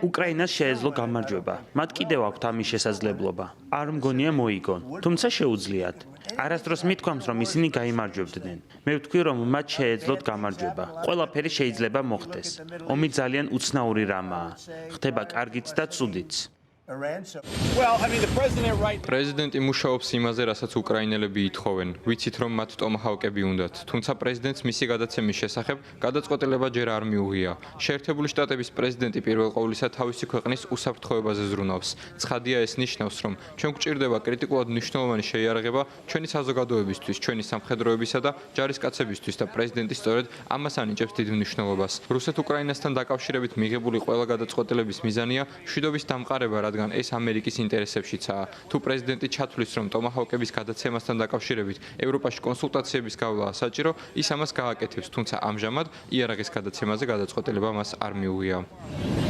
უკრაინას შეეძლო გამარჯვება. მათ კიდევ აქვთ ამის შესაძლებლობა. არ მგონია მოიგონ, თუმცა შეუძლიათ. არასდროს მithქვამს, რომ ისინი გაიმარჯვებდნენ. მე ვთქვი, რომ მათ შეეძლოთ გამარჯვება. ყველაფერი შეიძლება მოხდეს. ომი ძალიან უცნაური რამაა. ხდება კარგიც და ცუდიც. პრეზიდენტი მუშაობს იმაზე, რასაც უკრაინელები ითხოვენ. ვიცით, რომ მათ ტომაჰავკები უნდათ, თუმცა პრეზიდენტს მისი გადაცემის შესახებ გადაწყვეტილება ჯერ არ მიუღია. შეერთებული შტატების პრეზიდენტი პირველ ყოვლისა თავისი ქვეყნის უსაფრთხოებაზე ზრუნავს. ცხადია, ეს ნიშნავს, რომ ჩვენ გვჭირდება კრიტიკულად მნიშვნელოვანი შეიარაღება ჩვენი საზოგადოებისთვის, ჩვენი სამხედროებისა და ჯარისკაცებისთვის და პრეზიდენტი სწორედ ამას ანიჭებს დიდ მნიშვნელობას. რუსეთ-უკრაინასთან დაკავშირებით მიღებული ყველა გადაწყვეტილების მიზანია მშვიდობის დამყარება, რადგან ეს ამერიკის ინტერესებშიცაა. თუ პრეზიდენტი ჩათვლის, რომ ტომაჰავკების გადაცემასთან დაკავშირებით ევროპაში კონსულტაციების გავლაა საჭირო, ის ამას გააკეთებს, თუმცა ამჟამად იარაღის გადაცემაზე გადაწყვეტილება მას არ მიუღია.